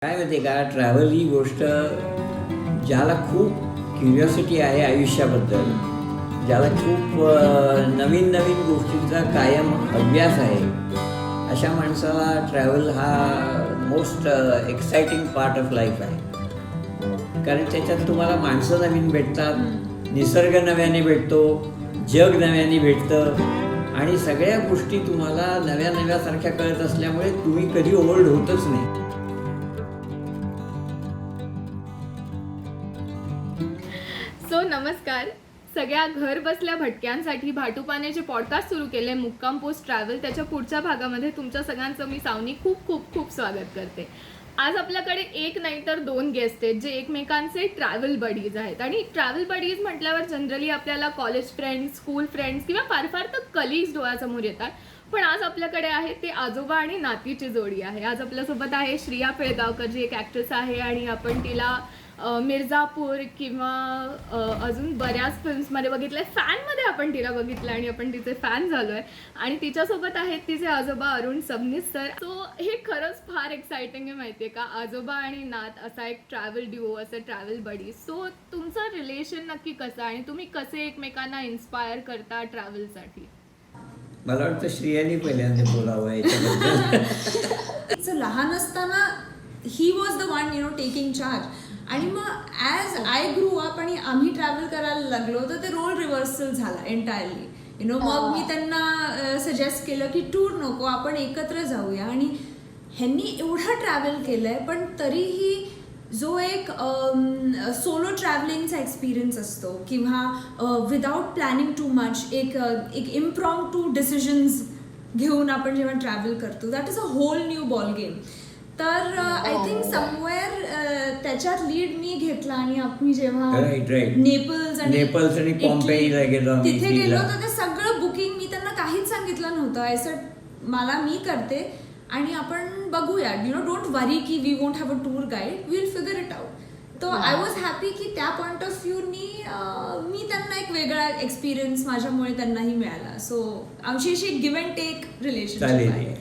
काय माहिती आहे का, ट्रॅव्हल ही गोष्ट ज्याला खूप क्युरिओसिटी आहे आयुष्याबद्दल, ज्याला खूप नवीन नवीन गोष्टींचा कायम अभ्यास आहे, अशा माणसाला ट्रॅव्हल हा most exciting part of life आहे. कारण त्याच्यात तुम्हाला माणसं नवीन भेटतात, निसर्ग नव्याने भेटतो, जग नव्याने भेटतं आणि सगळ्या गोष्टी तुम्हाला नव्या नव्यासारख्या कळत असल्यामुळे तुम्ही कधी ओल्ड होतच नाही. नमस्कार सगळ्या घर बसल्या भटक्यांसाठी भाटुपाण्याचे पॉडकास्ट सुरू केले मुक्काम पोस्ट ट्रॅव्हल. त्याच्या पुढच्या भागामध्ये तुमच्या सगळ्यांचं मी सावनी खूप खूप खूप स्वागत करते. आज आपल्याकडे एक नाही तर दोन गेस्ट आहेत जे एकमेकांचे ट्रॅव्हल बडीज आहेत. आणि ट्रॅव्हल बडीज म्हटल्यावर जनरली आपल्याला कॉलेज फ्रेंड्स, स्कूल फ्रेंड्स किंवा फार फार तर कलिग्स डोळ्यासमोर येतात. पण आज आपल्याकडे आहे ते आजोबा आणि नातीची जोडी आहे. आज आपल्यासोबत आहे श्रिया पेळगावकर, जी एक ॲक्ट्रेस आहे आणि आपण तिला मिर्झापूर किंवा अजून बऱ्याच फिल्म्समध्ये बघितलं आहे. फॅनमध्ये आपण तिला बघितलं आणि आपण तिचे फॅन झालो आहे. आणि तिच्यासोबत आहेत तिचे आजोबा अरुण सबनीस सर. सो हे खरंच फार एक्साइटिंग आहे माहिती आहे का, आजोबा आणि नात असा एक ट्रॅव्हल ड्युओ, असं ट्रॅव्हल बडी. सो तुमचं रिलेशन नक्की कसं आणि तुम्ही कसे एकमेकांना इन्स्पायर करता ट्रॅव्हलसाठी? मला वाटतं श्रियाने पहिल्यांदा बोलावं याच्याबद्दल. लहान असताना he was the one taking charge. आणि मग ॲज आय ग्रू अप आणि आम्ही ट्रॅव्हल करायला लागलो तर ते रोल रिव्हर्सल झाला एंटायरली. मग मी त्यांना सजेस्ट केलं की टूर नको, आपण एकत्र जाऊया. आणि ह्यांनी एवढं ट्रॅव्हल केलं आहे पण तरीही जो एक सोलो ट्रॅव्हलिंगचा एक्सपिरियन्स असतो किंवा विदाउट प्लॅनिंग टू मच एक इम्प्रॉम्प्टू डिसिजन्स घेऊन आपण जेव्हा ट्रॅव्हल करतो, that is a whole new ball game. तर आय थिंक समवेअर त्याच्यात लीड मी घेतला. आणि आम्ही जेव्हा नेपल्स आणि पॉम्पेईला गेलो, तिथे गेलो तर ते सगळं बुकिंग मी त्यांना काहीच सांगितलं नव्हतं. असं मला मी करते आणि आपण बघूया, डोंट वरी की we won't have a tour guide, will figure it out. तो आय वॉज हॅपी की त्या पॉइंट ऑफ व्ह्यूनी मी त्यांना एक वेगळा एक्सपिरियन्स माझ्यामुळे त्यांनाही मिळाला. सो आमची अशी गिव्ह अँड टेक रिलेशनशिप आहे.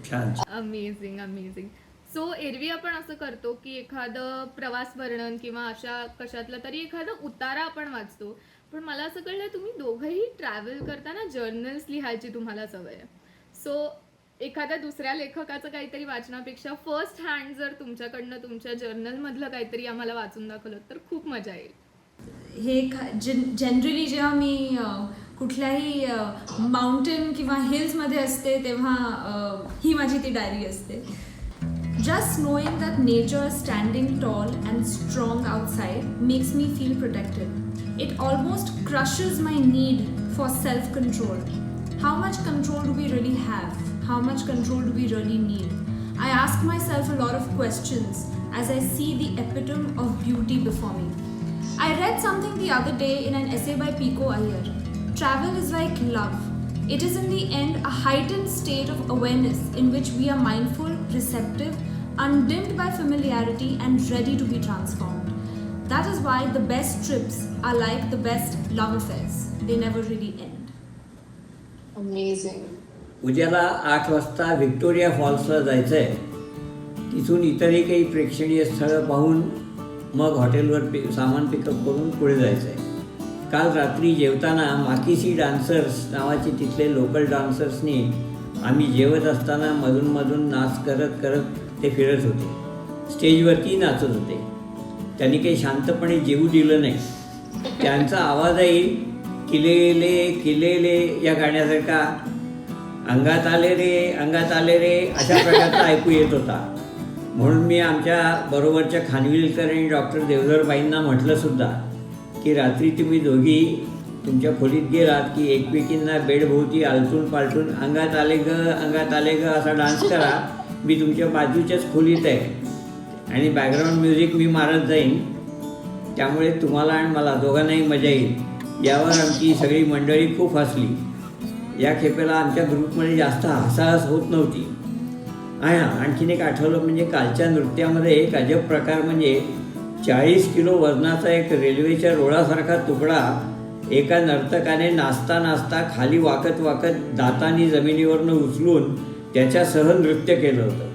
छान. Amazing amazing. सो एरवी आपण असं करतो की एखादं प्रवास वर्णन किंवा अशा कशातलं तरी एखादं उतारा आपण वाचतो. पण मला असं कळलं तुम्ही दोघंही ट्रॅव्हल करताना जर्नल्स लिहायची तुम्हाला सवय आहे. सो एखाद्या दुसऱ्या लेखकाचं काहीतरी वाचनापेक्षा फर्स्ट हँड जर तुमच्याकडनं तुमच्या जर्नलमधलं काहीतरी आम्हाला वाचून दाखवलं तर खूप मजा येईल. हे जनरली जेव्हा मी कुठल्याही माउंटेन किंवा हिल्समध्ये असते तेव्हा ही माझी ती डायरी असते. Just knowing that nature is standing tall and strong outside makes me feel protected. It almost crushes my need for self-control. How much control do we really have? How much control do we really need? I ask myself a lot of questions as I see the epitome of beauty before me. I read something the other day in an essay by Pico Iyer. Travel is like love. It is in the end a heightened state of awareness in which we are mindful, receptive, undimmed by familiarity and ready to be transformed. That is why the best trips are like the best love affairs. They never really end. Amazing. उद्याला 8 वाजता Victoria फॉल्सला जायचं आहे. तिथून इतरही काही प्रेक्षणीय स्थळं पाहून मग हॉटेलवर सामान पिकअप करून पुढे जायचं आहे. काल रात्री जेवताना माकीसी डान्सर्स नावाचे तिथले लोकल डान्सर्सनी आम्ही जेवत असताना मधून नाच करत करत ते फिरत होते. स्टेजवरती नाचत होते. त्यांनी काही शांतपणे जेवू दिलं नाही. त्यांचा आवाजही किलेले किलेले या गाण्यासारखा अंगात आले रे अशा प्रकारचा ऐकू येत होता. म्हणून मी आमच्या बरोबरच्या खानविलकर आणि डॉक्टर देवधरबाईंना म्हटलंसुद्धा की रात्री तुम्ही दोघी तुमच्या खोलीत गेलात की एकमेकींना बेडभोवती आलटून पालटून अंगात आले ग असा डान्स करा. मी तुमच्या बाजूच्याच खोलीत आहे आणि बॅकग्राऊंड म्युझिक मी मारत जाईन, त्यामुळे तुम्हाला आणि मला दोघांनाही मजा येईल. यावर आमची सगळी मंडळी खूप हसली. या खेपेला आमच्या ग्रुपमध्ये जास्त हसाहस होत नव्हती. आणखीन एक आठवलं म्हणजे कालच्या नृत्यामध्ये एक अजब प्रकार म्हणजे 40 किलो वजनाचा एक रेल्वेच्या रोडासारखा तुकडा एका नर्तकाने नाचता नाचता खाली वाकत दातांनी जमिनीवरनं उचलून त्याच्यासह नृत्य केलं होतं.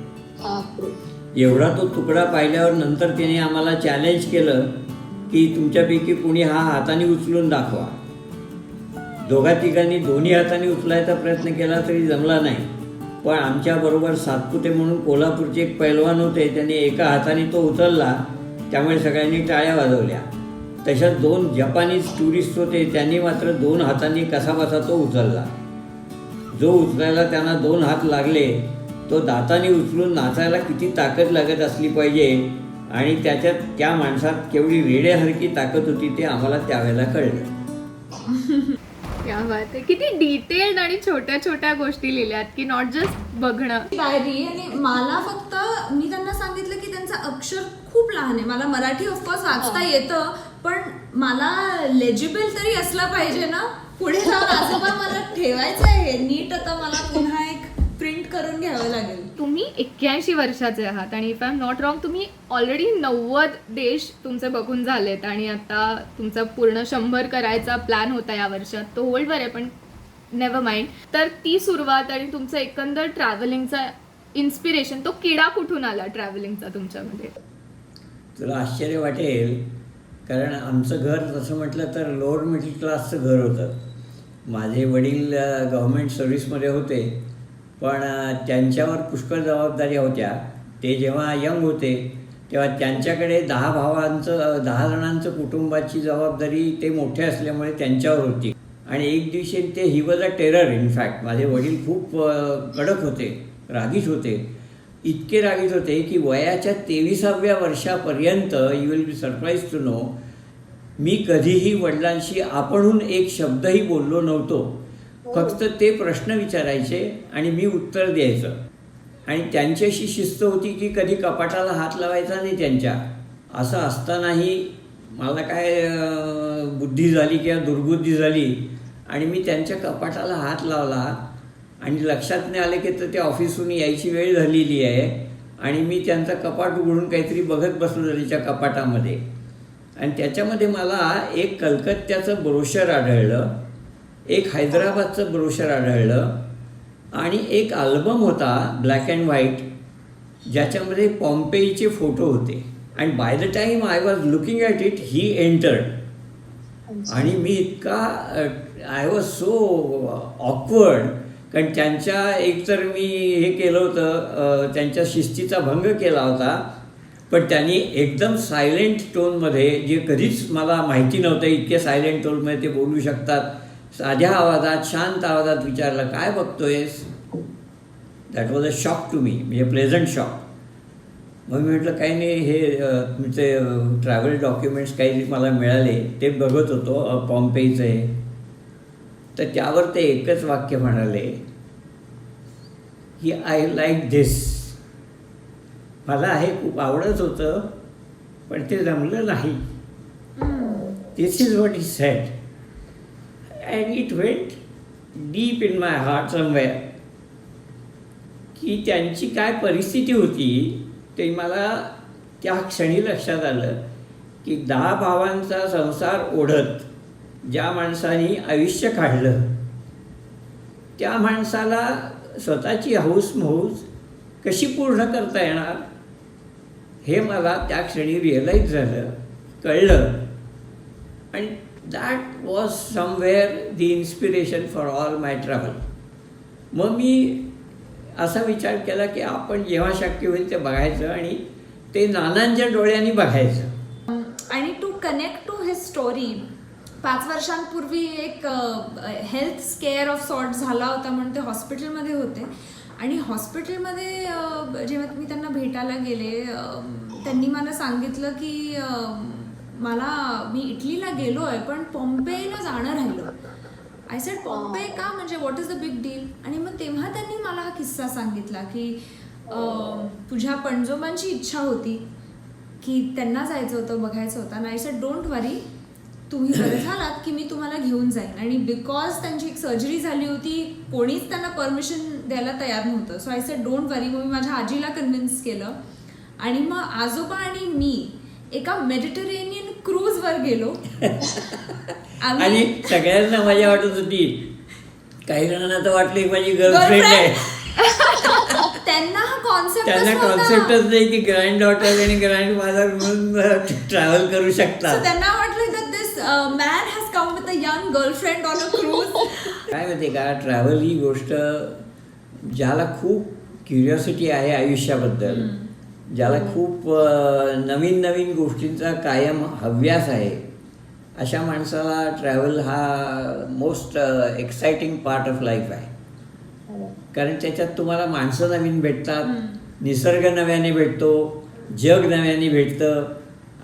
एवढा तो तुकडा पाहिल्यावर नंतर त्याने आम्हाला चॅलेंज केलं की तुमच्यापैकी कोणी हा हाताने उचलून दाखवा. दोघा तिघांनी दोन्ही हाताने उचलायचा प्रयत्न केला तरी जमला नाही. पण आमच्याबरोबर सातपुते म्हणून कोल्हापूरचे एक पैलवान होते, त्याने एका हाताने तो उचलला, त्यामुळे सगळ्यांनी टाळ्या वाजवल्या. तशाच 2 जपानीज टुरिस्ट होते, त्यांनी मात्र 2 हातांनी कसाबसा तो उचलला. जो उचलायला त्यांना 2 हात लागले तो दाताने उचलून नाचायला किती ताकद लागत असली पाहिजे आणि त्याच्यात त्या माणसात केवढी रेड्यासारखी ताकद होती ते आम्हाला त्यावेळेला कळलं. क्या बात आहे. किती डिटेल्ड आणि छोट्या छोट्या गोष्टी लिहिल्यात की नॉट जस्ट बघणं. डायरी. आणि मला फक्त मी त्यांना सांगितलं की त्यांचं अक्षर खूप लहान आहे. मला मराठी ऑफकोर्स वाचता येतं, पण मला लेजिबल तरी असलं पाहिजे ना. पुढे जाऊन आजोबा मला ठेवायचं आहे नीट. आता मला पुन्हा एक प्रिंट करून घ्यावं लागेल. तुम्ही 81 वर्षाचे आहात आणि if I am not wrong तुम्ही ऑलरेडी 90 देश तुमचे बघून झालेत आणि आता तुमचा पूर्ण 100 करायचा प्लॅन होता या वर्षात. तो होल्डवर आहे पण नेव्हर माइंड. तर ती सुरुवात आणि तुमचं एकंदर ट्रॅव्हलिंगचा इन्स्पिरेशन, तो किडा कुठून आला ट्रॅव्हलिंगचा तुमच्यामध्ये? तुला आश्चर्य वाटेल, कारण आमचं घर तसं म्हटलं तर लोअर मिडल क्लासचं घर होतं. माझे वडील गव्हर्मेंट सर्व्हिसमध्ये होते, पण त्यांच्यावर पुष्कळ जबाबदाऱ्या होत्या. ते जेव्हा यंग होते तेव्हा त्यांच्याकडे 10 जणांचं कुटुंबाची जबाबदारी ते मोठे असल्यामुळे त्यांच्यावर होती. आणि एक दिवशी ते he was a terror. In fact माझे वडील खूप कडक होते, रागीट होते. इतके रागीट होते की वयाच्या 23व्या वर्षापर्यंत you will be surprise to know me कधीही वडिलांशी आपणहून एक शब्दही बोललो नव्हतो. फक्त ते प्रश्न विचारायचे आणि मी उत्तर द्यायचं. आणि त्यांच्याशी शिस्त होती की कधी कपाटाला हात लावायचा नाही त्यांच्या. असं असतानाही मला काय बुद्धी झाली किंवा दुर्बुद्धी झाली आणि मी त्यांच्या कपाटाला हात लावला आणि लक्षात नाही आलं की तर त्या ऑफिसहून यायची वेळ झालेली आहे आणि मी त्यांचं कपाट उघडून काहीतरी बघत बसलो त्याच्या कपाटामध्ये. आणि त्याच्यामध्ये मला एक कलकत्त्याचं ब्रोशर आढळलं, एक हैदराबादचं ब्रोशर आढळलं आणि एक अल्बम होता ब्लॅक अँड व्हाईट ज्याच्यामध्ये पॉम्पेईचे फोटो होते. आणि by the time I was looking at it he entered आणि मी इतका आय वॉज सो ऑकवर्ड, कारण त्यांच्या एकतर मी हे केलं होतं, त्यांच्या शिस्तीचा भंग केला होता. पण त्यांनी एकदम सायलेंट टोनमध्ये, जे कधीच मला माहिती नव्हतं इतके सायलेंट टोनमध्ये ते बोलू शकतात, साध्या आवाजात शांत आवाजात विचारलं, काय बघतोयस? That was a shock to me, म्हणजे प्लेझंट शॉक. मग मी म्हटलं काही नाही, हे तुमचे ट्रॅव्हल डॉक्युमेंट्स काही मला मिळाले ते बघत होतो पॉम्पेईचे. तर त्यावर ते एकच वाक्य म्हणाले की आय लाईक धिस. मला हे खूप आवडत होतं पण ते जमलं नाही. This is what he said and it went deep in my heart somewhere. की त्यांची काय परिस्थिती होती ते मला त्या क्षणी लक्षात आलं की 10 भावांचा संसार ओढत ज्या माणसाने आयुष्य काढलं त्या माणसाला स्वतःची हौस मौज कशी पूर्ण करता येणार हे मला त्या क्षणी रिअलाईज झालं, कळलं. आणि that was somewhere the inspiration for all my travel. मग मी असा विचार केला की आपण जेव्हा शक्य होईल ते बघायचं आणि ते नानांच्या डोळ्यांनी बघायचं. आणि to connect to his story, 5 वर्षांपूर्वी एक हेल्थ स्केअर ऑफ सॉर्ट झाला होता म्हणून ते हॉस्पिटलमध्ये होते. आणि हॉस्पिटलमध्ये जेव्हा मी त्यांना भेटायला गेले, त्यांनी मला सांगितलं की मी इटलीला गेलो आहे पण पॉम्पेईला जाणं राहिलं. आय सेड पॉम्पेई का, म्हणजे what is the big deal? आणि मग तेव्हा त्यांनी मला हा किस्सा सांगितला की तुझ्या पणजोबांची इच्छा होती की त्यांना जायचं होतं, बघायचं होतं. आणि आय सेड डोंट वरी, तुम्ही बरं झालात की मी तुम्हाला घेऊन जाईन. आणि बिकॉज त्यांची एक सर्जरी झाली होती, कोणीच त्यांना परमिशन द्यायला तयार नव्हतं. सो आय सेड डोंट वरी. मग मी माझ्या आजीला कन्व्हिन्स केलं आणि मग आजोबा आणि मी एका मेडिटेरेनियन क्रूजवर गेलो. आणि सगळ्यांना मजा वाटत होती. काही जणांना तर वाटलं माझी गर्लफ्रेंड आहे. त्यांना हा कॉन्सेप्ट त्यांना कॉन्सेप्टच नाही की ग्रँड डॉटर आणि ग्रँड फादर म्हणून ट्रॅव्हल करू शकतात. त्यांना वाटलं की this man has come with a young girlfriend on a cruise. काय माहिती का, ट्रॅव्हल ही गोष्ट ज्याला खूप क्युरिओसिटी आहे आयुष्याबद्दल, ज्याला खूप नवीन नवीन गोष्टींचा कायम हव्यास आहे, अशा माणसाला ट्रॅव्हल हा most exciting part of life आहे. कारण त्याच्यात तुम्हाला माणसं नवीन भेटतात, निसर्ग नव्याने भेटतो, जग नव्याने भेटतं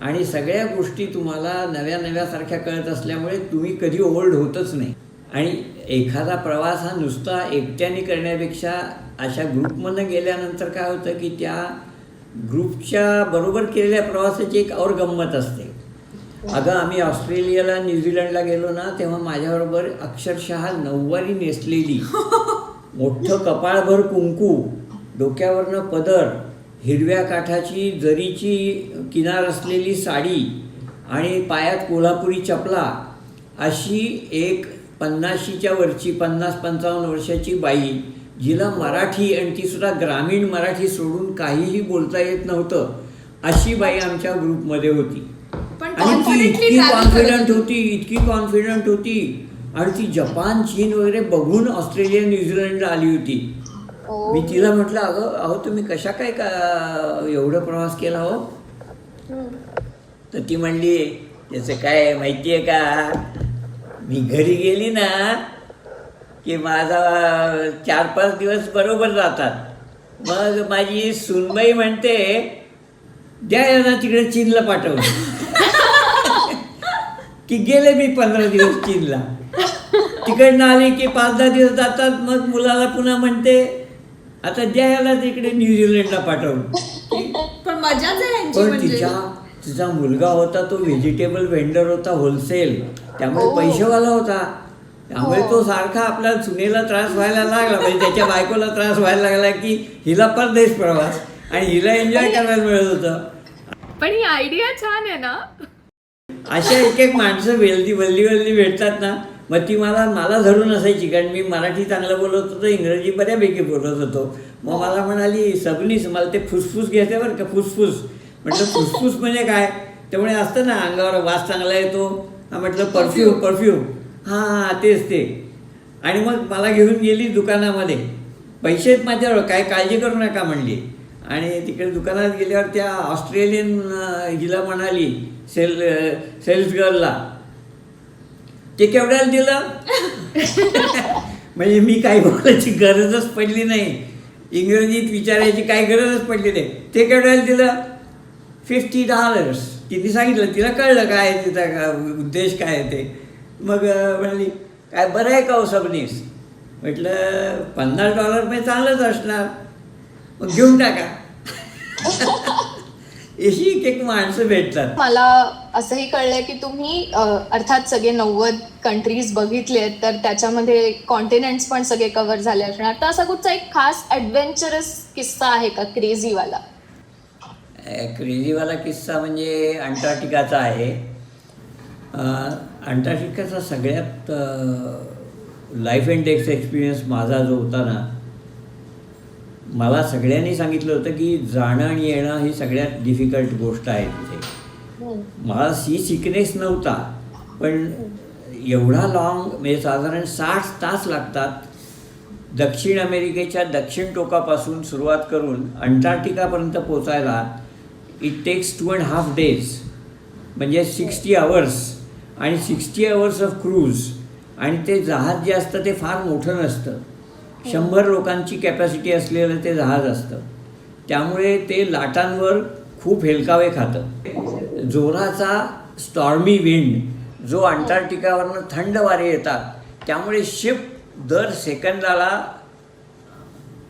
आणि सगळ्या गोष्टी तुम्हाला नव्या नव्यासारख्या कळत असल्यामुळे तुम्ही कधी ओल्ड होतच नाही. आणि एखादा प्रवास हा नुसता एकट्याने करण्यापेक्षा अशा ग्रुपमधनं गेल्यानंतर काय होतं की त्या ग्रुपच्या बरोबर केलेल्या प्रवासाची एक और गंमत असते. अगं आम्ही ऑस्ट्रेलियाला न्यूझीलंडला गेलो ना, तेव्हा माझ्याबरोबर अक्षरशः नऊवारी नेसलेली, मोठं कपाळभर कुंकू, डोक्यावरनं पदर, हिरव्या काठाची जरीची किनार असलेली साडी आणि पायात कोल्हापुरी चपला अशी एक 50च्या वरची 50-55 वर्षाची बाई, जिला मराठी आणि ती सुद्धा ग्रामीण मराठी सोडून काहीही बोलता येत नव्हतं, अशी बाई आमच्या ग्रुपमध्ये होती. आणि ती इतकी कॉन्फिडंट होती आणि ती जपान, चीन वगैरे बघून ऑस्ट्रेलिया, न्यूझीलंडला आली होती. मी तिला म्हटलं, अहो तुम्ही कशा काय का एवढं प्रवास केला हो? तर ती म्हणली, त्याचं काय माहिती आहे का, मी घरी गेली ना की माझा 4-5 दिवस बरोबर जातात. मग माझी सूनबाई म्हणते, द्या यांना तिकडे चीनला पाठवलं. की गेले मी 15 दिवस चीनला. तिकडनं आले की 5-10 दिवस जातात. मग मुलाला पुन्हा म्हणते, आता द्या याला तिकडे न्यूझीलंडला पाठवलं. पण मजाच आहे यांची. पण म्हणजे तिचा मुलगा होता तो व्हेजिटेबल वेंडर होता, होलसेल, त्यामुळे पैसेवाला होता. त्यामुळे तो सारखा आपल्या सुनेला त्रास व्हायला लागला, म्हणजे त्याच्या बायकोला त्रास व्हायला लागला की हिला परदेश प्रवास आणि हिला एन्जॉय करायला मिळत होतं. पण ही आयडिया छान आहे ना. अशा एक माणसं वल्ली भेटतात ना, मग ती मला धरून असायची. कारण मी मराठी चांगलं बोलत होतो, इंग्रजी बऱ्यापैकी बोलत होतो. मग मला म्हणाली, सबनीस मला ते फुसफुस घ्यायचं बरं का, फुसफुस. म्हटलं फुसफुस म्हणजे काय? त्यामुळे असतं ना अंगावर वास चांगला येतो. म्हटलं परफ्यूम. हां तेच ते. आणि मग मला घेऊन गेली दुकानामध्ये, पैसेच माझ्यावर, काय काळजी करू नका म्हणली. आणि तिकडे दुकानात गेल्यावर त्या ऑस्ट्रेलियन हिला म्हणाली, सेल्स गर्लला, ते केवढ्याला दिलं? म्हणजे मी काही बोलायची गरजच पडली नाही, इंग्रजीत विचारायची काही गरजच पडली नाही. ते केवढ्याला दिलं? $50. तिने सांगितलं, तिला कळलं काय तिचा उद्देश काय आहे ते. मग म्हणाली, काय बरं आहे का हो सबनीस? म्हटलं $50 म्हणजे चांगलंच असणार, मग घेऊन टाका. अशी एक माणसं भेटतात. मला असंही कळलंय की तुम्ही अर्थात सगळे 90 कंट्रीज बघितलेत, तर त्याच्यामध्ये कॉन्टिनेंट्स पण सगळे कव्हर झाले असणार. तर असा कुठचा एक खास ॲडव्हेंचरस किस्सा आहे का, क्रेझीवाला? क्रेझीवाला किस्सा म्हणजे अंटार्क्टिकाचा आहे. अंटार्क्टिकाचा सगळ्यात लाईफ अँड डेथचा एक्सपिरियन्स माझा जो होता ना, मला सगळ्यांनी सांगितलं होतं की जाणं आणि येणं ही सगळ्यात डिफिकल्ट गोष्ट आहे तिथे. मला सी सिकनेस नव्हता, पण एवढा लॉंग, म्हणजे साधारण 60 तास लागतात दक्षिण अमेरिकेच्या दक्षिण टोकापासून सुरुवात करून अंटार्क्टिकापर्यंत पोचायला. इट टेक्स 2.5 days, म्हणजे 60 hours आणि 60 hours ऑफ क्रूज. आणि ते जहाज जे असतं ते फार मोठं नसतं, 100 लोकांची कॅपॅसिटी असलेलं ते जहाज असतं. त्यामुळे ते लाटांवर खूप हेलकावे खातं. जोराचा स्टॉर्मी विंड, जो अंटार्क्टिकावरनं थंड वारे येतात, त्यामुळे शिप दर सेकंदाला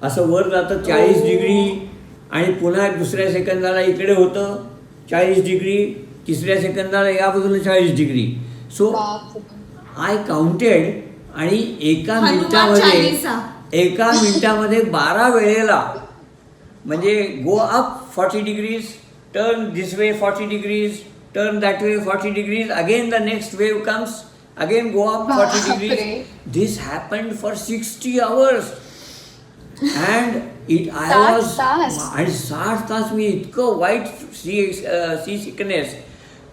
असं वर जातं 40 डिग्री, आणि पुन्हा दुसऱ्या सेकंदाला इकडे होतं 40 डिग्री, तिसऱ्या सेकंदाला या बाजूला 40 डिग्री. सो आय काउंटेड, आणि एका मिनिटामध्ये 12 वेळेला, म्हणजे go up 40 degrees, turn this way 40 degrees, turn that way 40 degrees, again the next wave comes, again go up 40 degrees. This happened for 60 hours. And I 60 was तास? आणि 60 तास मी इतकं वाईट सी सिकनेस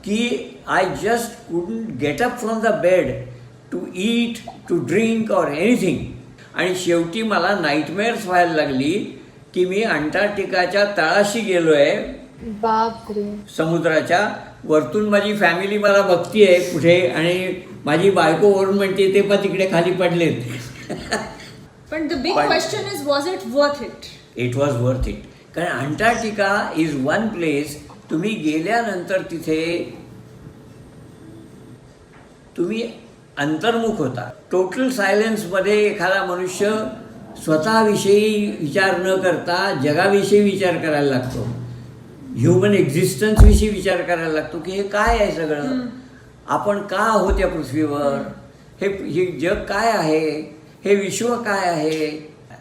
की I just couldn't get up from the bed to eat to drink or anything. आणि शेवटी मला नाईटमेअर्स व्हायला लागली की मी अंटार्क्टिकाच्या तळाशी गेलो आहे, बापरे. समुद्राच्या वरतून माझी फॅमिली मला बघतीये कुठे, आणि माझी बायको वरून म्हणते ते पण तिकडे खाली पडलेत. पण द बिग पण- question is was it worth it? It was worth it. कारण अंटार्क्टिका इज वन प्लेस, तुम्ही गेल्यानंतर तिथे तुम्ही अंतर्मुख होता. टोटल सायलेन्समध्ये एखादा मनुष्य स्वतःविषयी विचार न करता जगाविषयी विचार करायला लागतो, ह्युमन एक्झिस्टन्सविषयी विचार करायला लागतो की हे काय आहे सगळं, आपण का आहोत या पृथ्वीवर, हे जग काय आहे, हे विश्व काय आहे.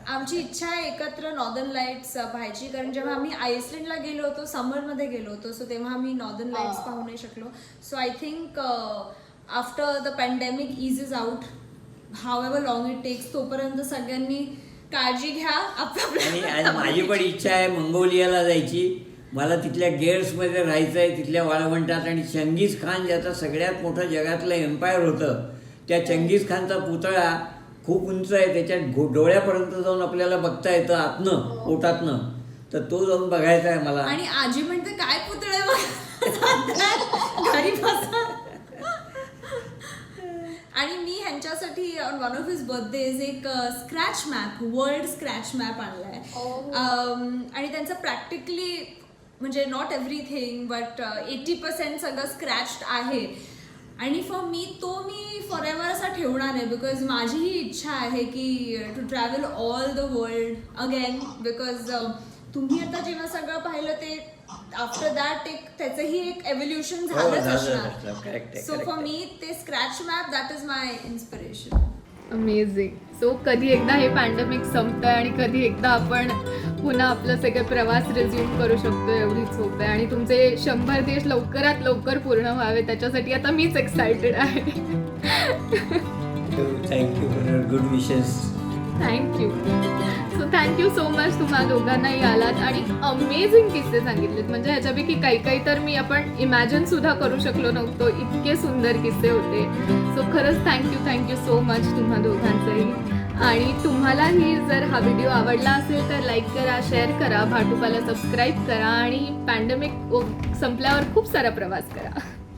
आमची इच्छा आहे एकत्र नॉर्दर्न लाईट्स पाहायची, कारण जेव्हा आम्ही आईसलँडला गेलो होतो समरमध्ये गेलो होतो, सो तेव्हा आम्ही नॉर्दर्न लाईट्स पाहू नाही शकलो. So I think after the pandemic is out, however long it takes, तोपर्यंत सगळ्यांनी काळजी घ्या आणि माझी पण इच्छा आहे मंगोलियाला जायची. मला तिथल्या गेअर्समध्ये राहायचं आहे, तिथल्या वाळवंटात. आणि चंगीज खान ज्याचं सगळ्यात मोठं जगातलं एम्पायर होतं, त्या चंगीज खानचा पुतळा खूप उंच आहे, त्याच्या डोळ्यापर्यंत जाऊन आपल्याला बघता येतं आतनं पोटातनं, तर तो जाऊन बघायचा आहे मला. आणि आजी म्हणते काय पुतळे घरी बसा. आणि मी ह्यांच्यासाठी on one of his birthdays एक scratch map, world scratch map आणलाय. आणि त्यांचं प्रॅक्टिकली म्हणजे नॉट एव्हरीथिंग बट 80% सगळं स्क्रॅच्ड आहे. आणि फॉर मी फॉर एव्हर असा ठेवणार आहे, बिकॉज माझी ही इच्छा आहे की to travel all the world again, because तुम्ही आता जेव्हा सगळं पाहिलं ते आफ्टर दॅट त्याचंही एक एव्होल्युशन झालंच असणार. सो फॉर मी ते scratch map that is my inspiration. Amazing. So कधी एकदा हे पॅन्डेमिक संपतंय आणि कधी एकदा आपण पुन्हा आपलं सगळे प्रवास रिझ्यूम करू शकतो, एवढीच होप आहे. आणि तुमचे 100 देश लवकरात लवकर पूर्ण व्हावे त्याच्यासाठी आता मीच एक्सायटेड आहे. Thank you for your good wishes. Thank you. So thank you so much तुम्हा दोघांनाही आलात आणि अमेझिंग किस्से सांगितलेत. म्हणजे ह्याच्यापैकी काही तर मी आपण इमॅजिन सुद्धा करू शकलो नव्हतो, इतके सुंदर किस्से होते. सो खरंच थँक्यू सो मच तुम्हा दोघांचंही. आणि तुम्हालाही जर हा व्हिडिओ आवडला असेल तर लाईक करा, शेअर करा, भाटुपाला सबस्क्राईब करा आणि पॅन्डेमिक संपल्यावर खूप सारा प्रवास करा.